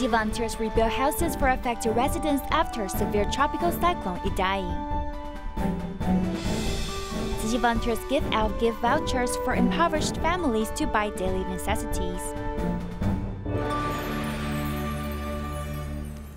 Tzu Chi volunteers rebuild houses for affected residents after severe tropical cyclone Idai. Tzu Chi volunteers give out gift vouchers for impoverished families to buy daily necessities.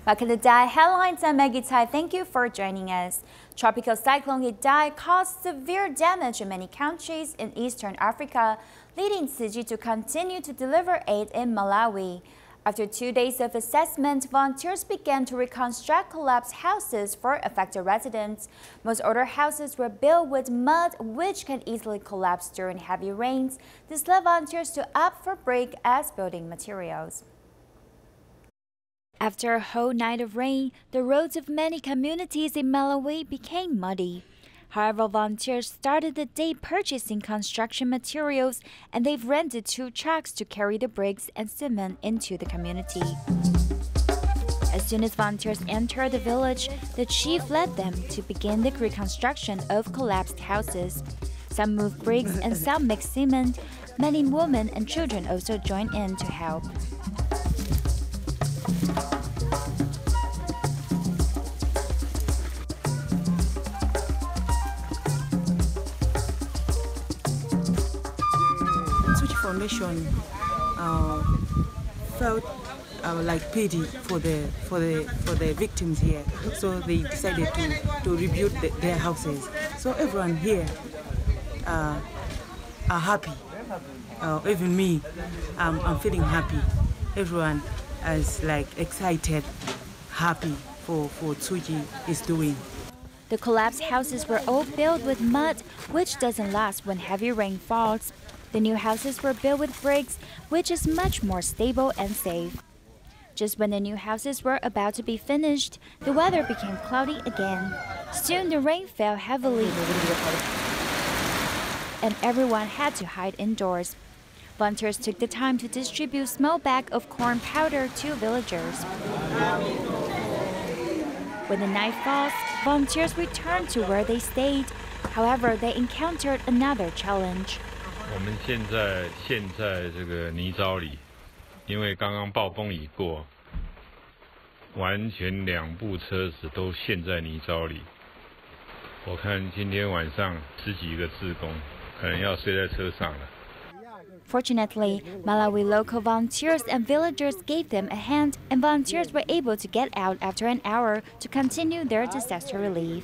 Welcome to DaAi Headlines. I'm Maggie Tai. Thank you for joining us. Tropical cyclone Idai caused severe damage in many countries in Eastern Africa, leading Tzu Chi to continue to deliver aid in Malawi. After 2 days of assessment, volunteers began to reconstruct collapsed houses for affected residents. Most older houses were built with mud, which can easily collapse during heavy rains. This led volunteers to opt for brick as building materials. After a whole night of rain, the roads of many communities in Malawi became muddy. However, volunteers started the day purchasing construction materials, and they've rented 2 trucks to carry the bricks and cement into the community. As soon as volunteers entered the village, the chief led them to begin the reconstruction of collapsed houses. Some moved bricks and some mixed cement. Many women and children also joined in to help. Foundation felt like pity for the victims here, so they decided to rebuild their houses. So everyone here are happy. Even me, I'm feeling happy. Everyone is like excited, happy for Tzu Chi is doing. The collapsed houses were all built with mud, which doesn't last when heavy rain falls. The new houses were built with bricks, which is much more stable and safe. Just when the new houses were about to be finished, the weather became cloudy again. Soon the rain fell heavily, and everyone had to hide indoors. Volunteers took the time to distribute small bags of corn powder to villagers. When the night falls, volunteers returned to where they stayed. However, they encountered another challenge. 我们现在这个泥沼里，因为刚刚暴风雨过，完全2部车子都陷在泥沼里。我看今天晚上10几个志工可能要睡在车上了。 Fortunately, Malawi local volunteers and villagers gave them a hand, and volunteers were able to get out after an hour to continue their disaster relief.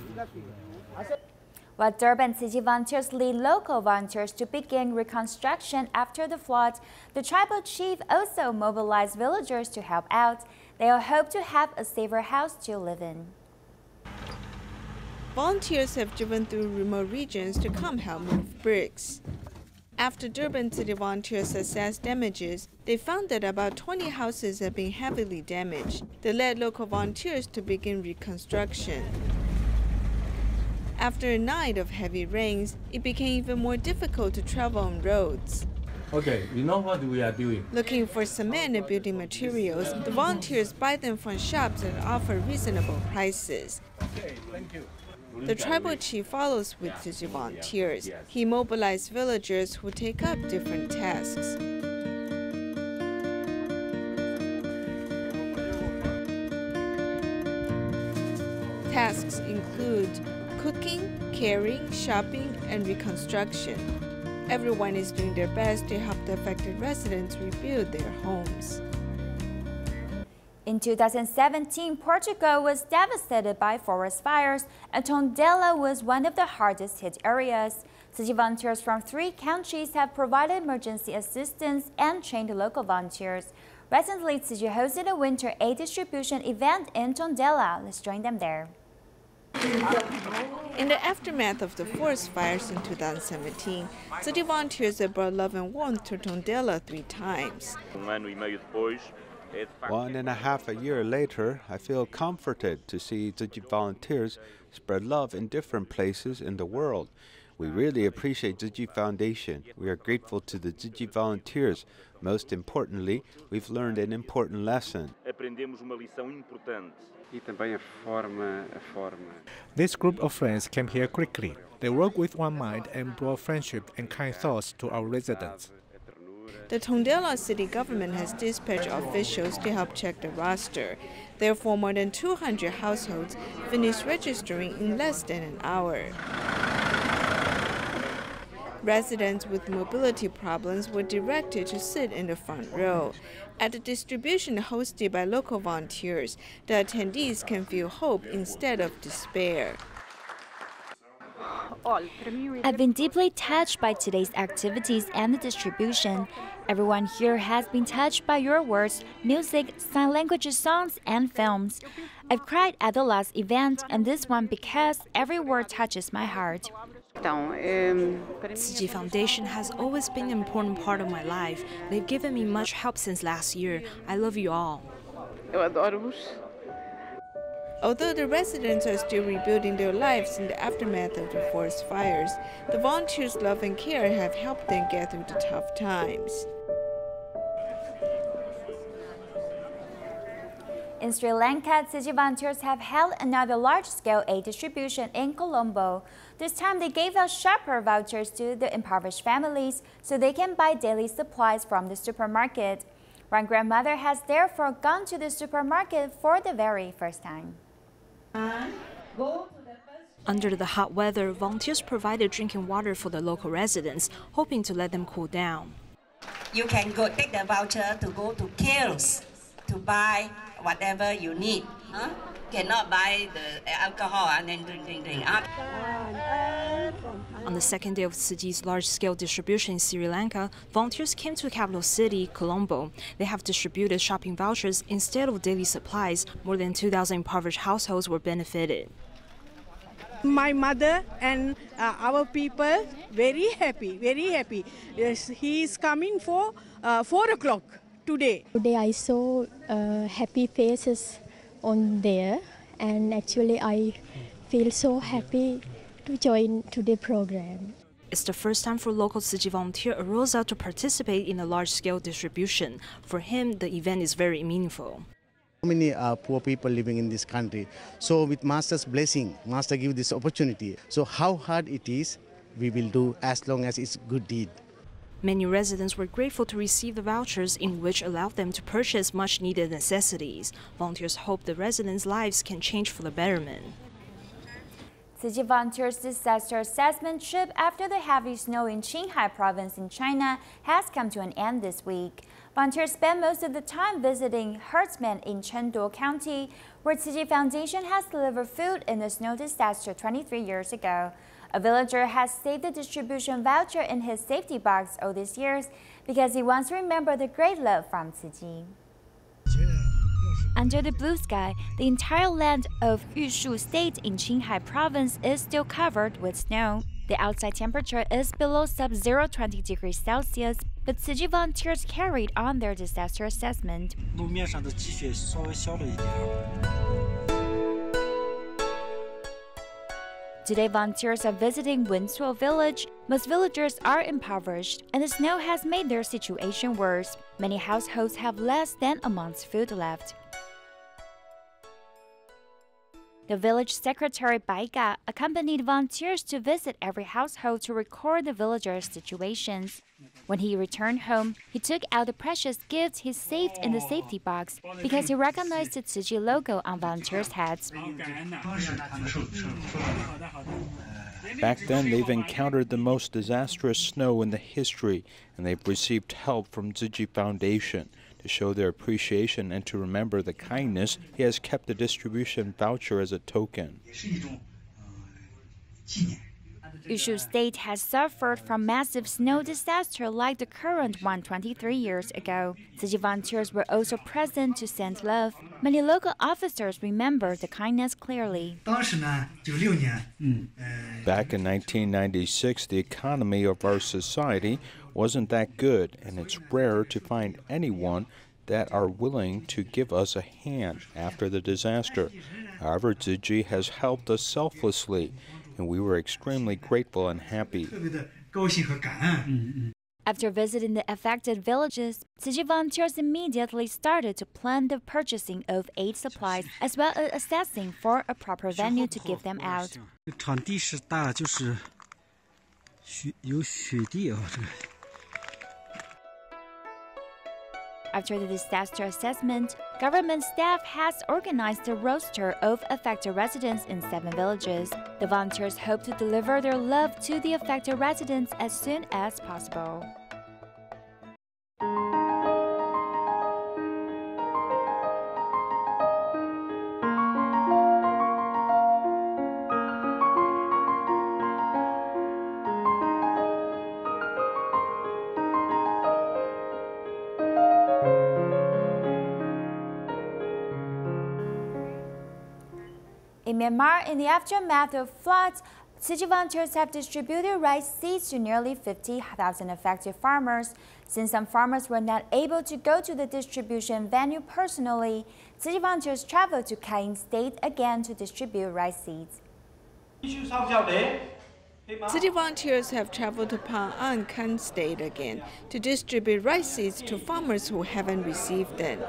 While Durban Tzu Chi volunteers lead local volunteers to begin reconstruction after the flood, the tribal chief also mobilized villagers to help out. They all hope to have a safer house to live in. Volunteers have driven through remote regions to come help move bricks. After Durban City volunteers assessed damages, they found that about 20 houses have been heavily damaged. They led local volunteers to begin reconstruction. After a night of heavy rains, it became even more difficult to travel on roads. Okay, you know what we are doing? Looking for cement and building materials, the volunteers buy them from shops that offer reasonable prices. Okay, thank you. The tribal chief follows with Tzu Chi volunteers. He mobilized villagers who take up different tasks. Tasks include cooking, caring, shopping, and reconstruction. Everyone is doing their best to help the affected residents rebuild their homes. In 2017, Portugal was devastated by forest fires, and Tondela was one of the hardest hit areas. Tzu Chi volunteers from 3 countries have provided emergency assistance and trained local volunteers. Recently, Tzu Chi hosted a winter aid distribution event in Tondela. Let's join them there. In the aftermath of the forest fires in 2017, Tzu Chi volunteers have brought love and warmth to Tondela 3 times. 1.5 years later, I feel comforted to see Tzu Chi volunteers spread love in different places in the world. We really appreciate Tzu Chi Foundation. We are grateful to the Tzu Chi volunteers. Most importantly, we've learned an important lesson. This group of friends came here quickly. They worked with one mind and brought friendship and kind thoughts to our residents. the Tondela city government has dispatched officials to help check the roster. Therefore, more than 200 households finished registering in less than an hour. Residents with mobility problems were directed to sit in the front row. At the distribution hosted by local volunteers, the attendees can feel hope instead of despair. I've been deeply touched by today's activities and the distribution. Everyone here has been touched by your words, music, sign language songs, and films. I've cried at the last event and this one because every word touches my heart. Tzu Chi Foundation has always been an important part of my life. They've given me much help since last year. I love you all. Although the residents are still rebuilding their lives in the aftermath of the forest fires, the volunteers' love and care have helped them get through the tough times. In Sri Lanka, Tzu Chi volunteers have held another large-scale aid distribution in Colombo. This time they gave out shopper vouchers to the impoverished families so they can buy daily supplies from the supermarket. One grandmother has therefore gone to the supermarket for the very first time. Under the hot weather, volunteers provided drinking water for the local residents, hoping to let them cool down. You can go take the voucher to go to Kales to buy whatever you need. Cannot buy the alcohol and then drink. On the second day of Tzu Chi's large-scale distribution in Sri Lanka, volunteers came to the capital city, Colombo. They have distributed shopping vouchers instead of daily supplies. More than 2,000 impoverished households were benefited. My mother and our people very happy, very happy. Yes, he is coming for 4 o'clock today. Today I saw happy faces on there, and actually I feel so happy to join to the program. It's the first time for local Tzu Chi volunteer Arosa to participate in a large-scale distribution. For him, the event is very meaningful. Many poor people living in this country. So with Master's blessing, Master give this opportunity. So how hard it is, we will do as long as it's good deed. Many residents were grateful to receive the vouchers, in which allowed them to purchase much-needed necessities. Volunteers hope the residents' lives can change for the betterment. Tzu Chi volunteers' disaster assessment trip after the heavy snow in Qinghai province in China has come to an end this week. Volunteers spent most of the time visiting herdsmen in Chengdu County, where Tzu Chi Foundation has delivered food in the snow disaster 23 years ago. A villager has saved the distribution voucher in his safety box all these years because he wants to remember the great love from Tzu Chi. Under the blue sky, the entire land of Yushu State in Qinghai Province is still covered with snow. The outside temperature is below sub-zero 20 degrees Celsius, but Tzu Chi volunteers carried on their disaster assessment. Today, volunteers are visiting Wensuo village. Most villagers are impoverished, and the snow has made their situation worse. Many households have less than a month's food left. The village secretary Baiga accompanied volunteers to visit every household to record the villagers' situations. When he returned home, he took out the precious gifts he saved in the safety box because he recognized the Tzu Chi logo on volunteers' heads. Back then, they've encountered the most disastrous snow in the history, and they've received help from Tzu Chi Foundation. To show their appreciation and to remember the kindness, he has kept the distribution voucher as a token. Yushu State has suffered from massive snow disaster like the current one 23 years ago. Tzu Chi volunteers were also present to send love. Many local officers remember the kindness clearly. Back in 1996, the economy of our society wasn't that good, and it's rare to find anyone that are willing to give us a hand after the disaster. However, Tzu Chi has helped us selflessly, and we were extremely grateful and happy. After visiting the affected villages, Tzu Chi volunteers immediately started to plan the purchasing of aid supplies as well as assessing for a proper venue to give them out. After the disaster assessment, government staff has organized a roster of affected residents in 7 villages. The volunteers hope to deliver their love to the affected residents as soon as possible. In Myanmar, in the aftermath of floods, Tzu Chi volunteers have distributed rice seeds to nearly 50,000 affected farmers. Since some farmers were not able to go to the distribution venue personally, Tzu Chi volunteers traveled to Kayin State again to distribute rice seeds. Tzu Chi volunteers have traveled to Pa'an Khan State again to distribute rice seeds to farmers who haven't received them.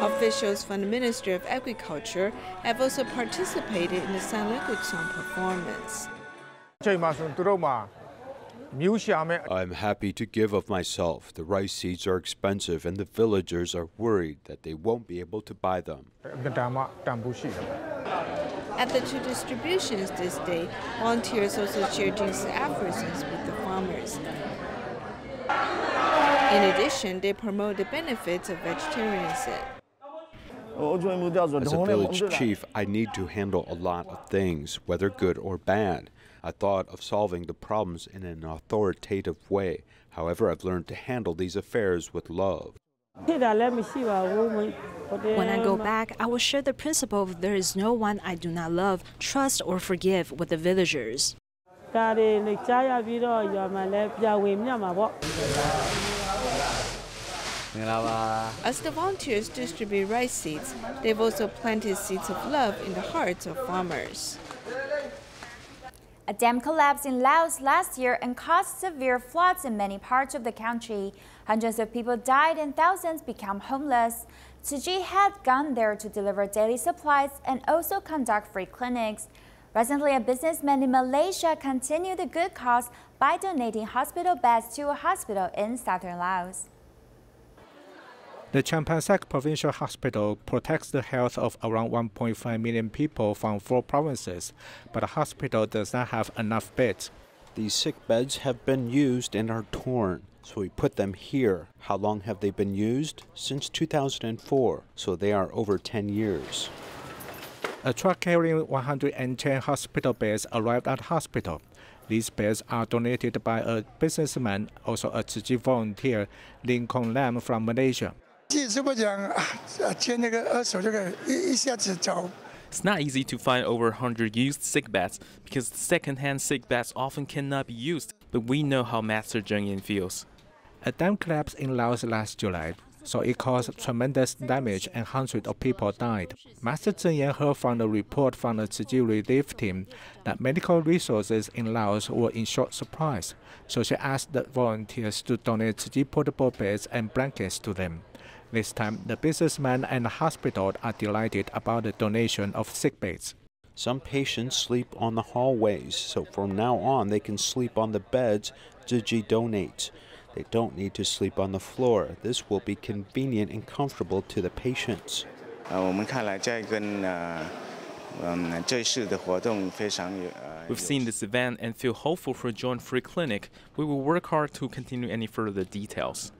Officials from the Ministry of Agriculture have also participated in the sign language song performance. I'm happy to give of myself. The rice seeds are expensive and the villagers are worried that they won't be able to buy them. At the 2 distributions this day, volunteers also shared Jesus aphorisms with the farmers. In addition, they promote the benefits of vegetarianism. As a village chief, I need to handle a lot of things, whether good or bad. I thought of solving the problems in an authoritative way. However, I've learned to handle these affairs with love. When I go back, I will share the principle of there is no one I do not love, trust, or forgive with the villagers. As the volunteers distribute rice seeds, they've also planted seeds of love in the hearts of farmers. A dam collapsed in Laos last year and caused severe floods in many parts of the country. Hundreds of people died and thousands became homeless. Tzu Chi had gone there to deliver daily supplies and also conduct free clinics. Recently, a businessman in Malaysia continued the good cause by donating hospital beds to a hospital in southern Laos. The Champasak Provincial Hospital protects the health of around 1.5 million people from 4 provinces, but the hospital does not have enough beds. These sick beds have been used and are torn, so we put them here. How long have they been used? Since 2004, so they are over 10 years. A truck carrying 110 hospital beds arrived at the hospital. These beds are donated by a businessman, also a Tzu Chi volunteer, Lincoln Lam from Malaysia. It's not easy to find over 100 used sick beds because second-hand sick beds often cannot be used, but we know how Master Zheng Yin feels. A dam collapsed in Laos last July, so it caused tremendous damage and hundreds of people died. Master Zheng Yin heard from the report from the Tzu Chi relief team that medical resources in Laos were in short supply, so she asked the volunteers to donate Tzu Chi portable beds and blankets to them. This time, the businessman and the hospital are delighted about the donation of sick beds. Some patients sleep on the hallways, so from now on they can sleep on the beds Tzu Chi donates. They don't need to sleep on the floor. This will be convenient and comfortable to the patients. We've seen this event and feel hopeful for a joint free clinic. We will work hard to continue any further details.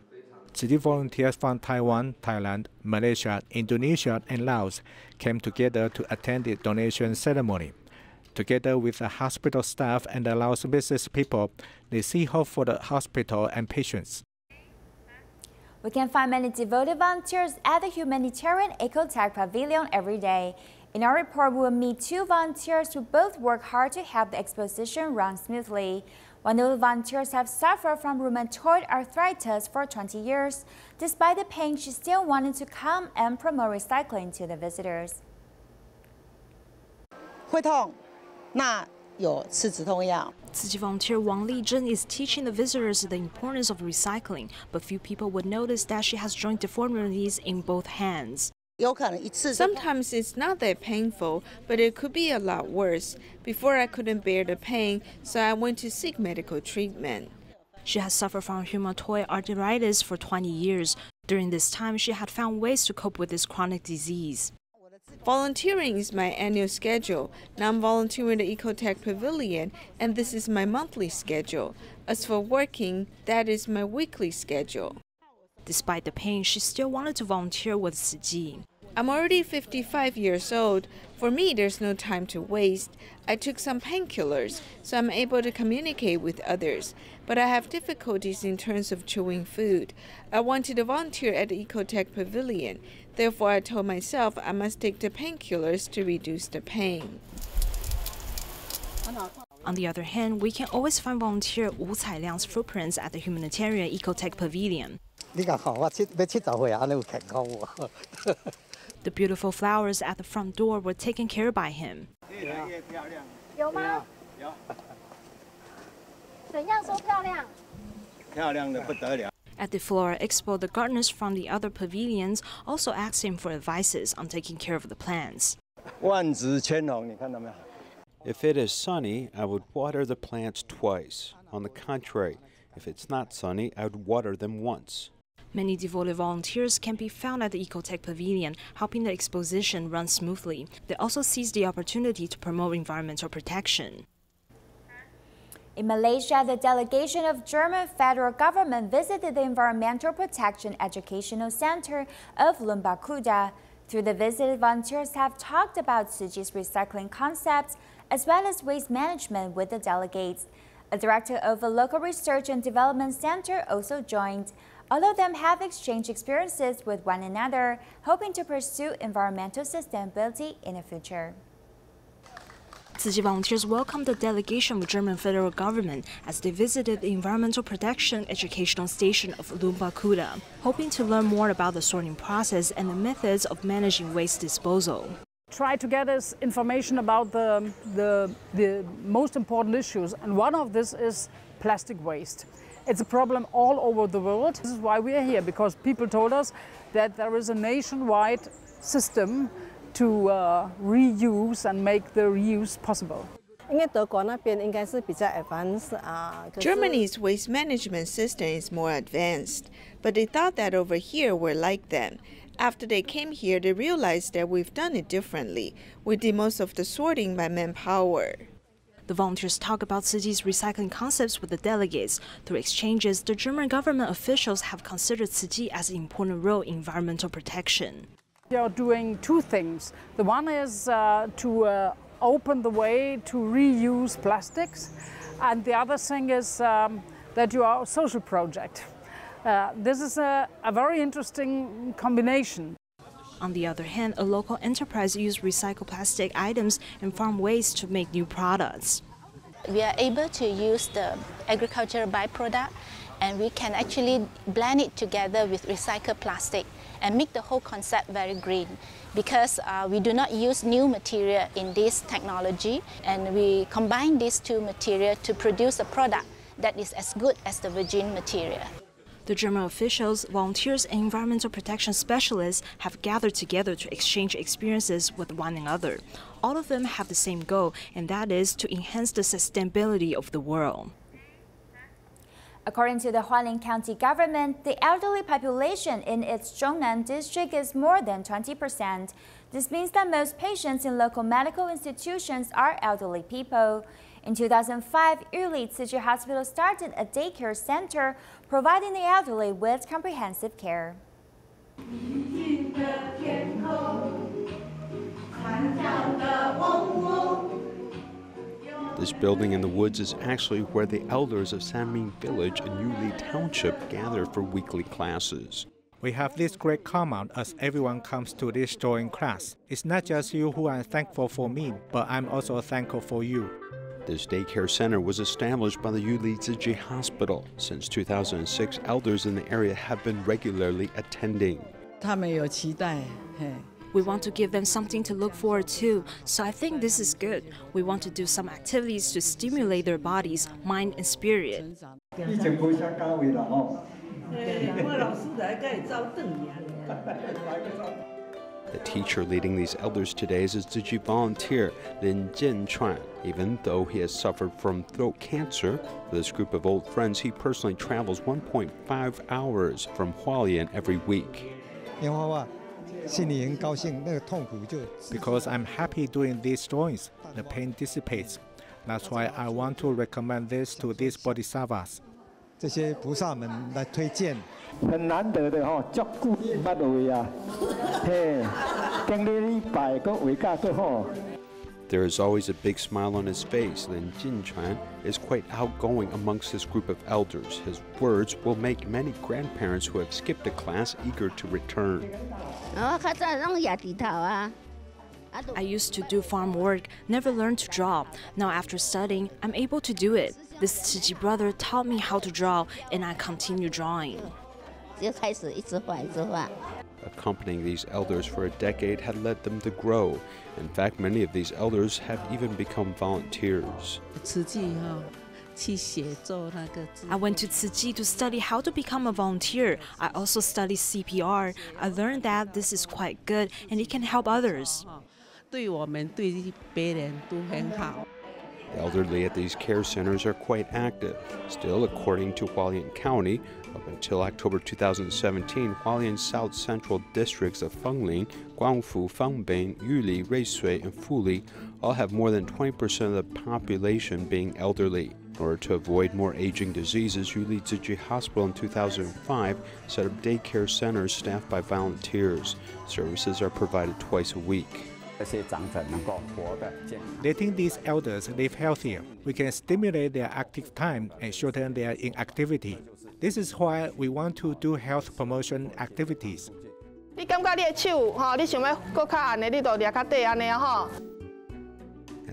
Tzu Chi volunteers from Taiwan, Thailand, Malaysia, Indonesia, and Laos came together to attend the donation ceremony. Together with the hospital staff and the Laos business people, they see hope for the hospital and patients. We can find many devoted volunteers at the Humanitarian Ecotech Pavilion every day. In our report, we will meet 2 volunteers who both work hard to help the exposition run smoothly. One of the volunteers have suffered from rheumatoid arthritis for 20 years. Despite the pain, she still wanted to come and promote recycling to the visitors. 会痛，那有吃止痛药。 Tzu Chi volunteer Wang Lijun is teaching the visitors the importance of recycling, but few people would notice that she has joint deformities in both hands. Sometimes it's not that painful, but it could be a lot worse. Before I couldn't bear the pain, so I went to seek medical treatment. She has suffered from rheumatoid arthritis for 20 years. During this time, she had found ways to cope with this chronic disease. Volunteering is my annual schedule. Now I'm volunteering at the Ecotech Pavilion, and this is my monthly schedule. As for working, that is my weekly schedule. Despite the pain, she still wanted to volunteer with Tzu Chi. I'm already 55 years old. For me, there's no time to waste. I took some painkillers, so I'm able to communicate with others. But I have difficulties in terms of chewing food. I wanted to volunteer at the Ecotech Pavilion. Therefore, I told myself I must take the painkillers to reduce the pain. On the other hand, we can always find volunteer Wu Cailiang's footprints at the humanitarian Ecotech Pavilion. The beautiful flowers at the front door were taken care of by him. At the Flora Expo, the gardeners from the other pavilions also asked him for advices on taking care of the plants. If it is sunny, I would water the plants twice. On the contrary, if it's not sunny, I would water them once. Many devoted volunteers can be found at the Ecotech Pavilion, helping the exposition run smoothly. They also seize the opportunity to promote environmental protection. In Malaysia, the delegation of German federal government visited the Environmental Protection Educational Center of Lembah Kuda. Through the visit, volunteers have talked about Tzu Chi's recycling concepts as well as waste management with the delegates. A director of a local research and development center also joined. All of them have exchanged experiences with one another, hoping to pursue environmental sustainability in the future. Tzu Chi volunteers welcomed the delegation of the German federal government as they visited the Environmental Protection Educational Station of Lembah Kuda, hoping to learn more about the sorting process and the methods of managing waste disposal. Try to get us information about the most important issues, and one of this is plastic waste. It's a problem all over the world. This is why we are here, because people told us that there is a nationwide system to reuse and make the reuse possible. Germany's waste management system is more advanced, but they thought that over here we're like them. After they came here, they realized that we've done it differently. We did most of the sorting by manpower. The volunteers talk about Tzu Chi's recycling concepts with the delegates. Through exchanges, the German government officials have considered Tzu Chi as an important role in environmental protection. We are doing two things. The one is to open the way to reuse plastics, and the other thing is that you are a social project. This is a very interesting combination. On the other hand, a local enterprise used recycled plastic items and farm waste to make new products. We are able to use the agricultural byproduct, and we can actually blend it together with recycled plastic and make the whole concept very green, because we do not use new material in this technology, and we combine these two materials to produce a product that is as good as the virgin material. The German officials, volunteers, and environmental protection specialists have gathered together to exchange experiences with one another. All of them have the same goal, and that is to enhance the sustainability of the world. According to the Hualien County government, the elderly population in its Zhongnan district is more than 20%. This means that most patients in local medical institutions are elderly people. In 2005, Yuli Tzu Chi Hospital started a daycare center providing the elderly with comprehensive care. This building in the woods is actually where the elders of Sanming Village in Yuli Township gather for weekly classes. We have this great compound as everyone comes to this drawing class. It's not just you who are thankful for me, but I'm also thankful for you. This daycare center was established by the Yuli Tzu Chi Hospital. Since 2006, elders in the area have been regularly attending. We want to give them something to look forward to, so I think this is good. We want to do some activities to stimulate their bodies, mind, and spirit. The teacher leading these elders today is a Tzu Chi volunteer, Lin Jianchuan. Even though he has suffered from throat cancer, for this group of old friends, he personally travels 1.5 hours from Hualien every week. Because I'm happy doing these drawings, the pain dissipates. That's why I want to recommend this to these bodhisattvas. There is always a big smile on his face. Lin Jinchuan is quite outgoing amongst this group of elders. His words will make many grandparents who have skipped a class eager to return. I used to do farm work, never learned to draw. Now after studying, I'm able to do it. This Tzu Chi brother taught me how to draw, and I continue drawing. Accompanying these elders for a decade had led them to grow. In fact, many of these elders have even become volunteers. I went to Tzu Chi to study how to become a volunteer. I also studied CPR. I learned that this is quite good and it can help others. The elderly at these care centers are quite active. Still, according to Hualien County, up until October 2017, Hualien's South Central districts of Fenglin, Guangfu, Fangbin, Yuli, Ruisui, and Fuli all have more than 20% of the population being elderly. In order to avoid more aging diseases, Yuli Tzu Chi Hospital in 2005 set up daycare centers staffed by volunteers. Services are provided twice a week. Letting these elders live healthier, we can stimulate their active time and shorten their inactivity. This is why we want to do health promotion activities. At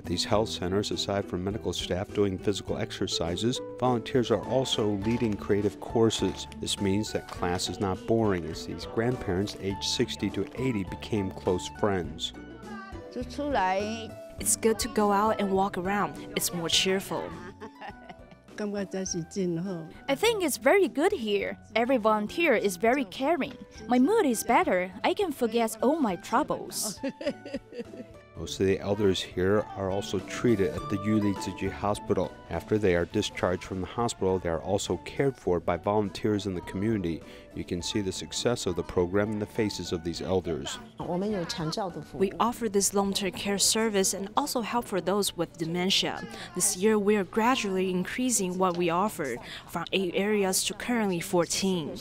these health centers, aside from medical staff doing physical exercises, volunteers are also leading creative courses. This means that class is not boring, as these grandparents aged 60 to 80 became close friends. It's good to go out and walk around. It's more cheerful. I think it's very good here. Every volunteer is very caring. My mood is better. I can forget all my troubles. Most of the elders here are also treated at the Yuli Tzu Chi Hospital. After they are discharged from the hospital, they are also cared for by volunteers in the community. You can see the success of the program in the faces of these elders. We offer this long-term care service and also help for those with dementia. This year, we are gradually increasing what we offer, from 8 areas to currently 14.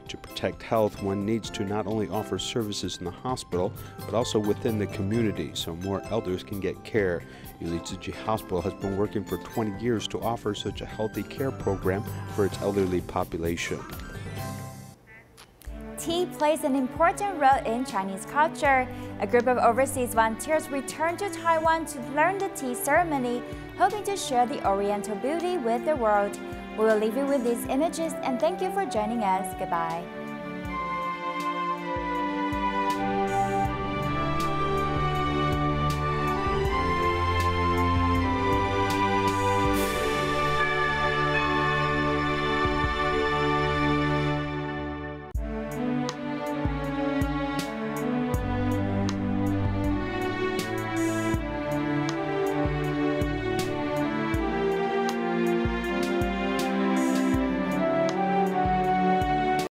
To protect health, one needs to not only offer services in the hospital, but also within the community so more elders can get care. Yuli Tzu Chi Hospital has been working for 20 years to offer such a healthy care program for its elderly population. Tea plays an important role in Chinese culture. A group of overseas volunteers returned to Taiwan to learn the tea ceremony, hoping to share the Oriental beauty with the world. We will leave you with these images and thank you for joining us. Goodbye.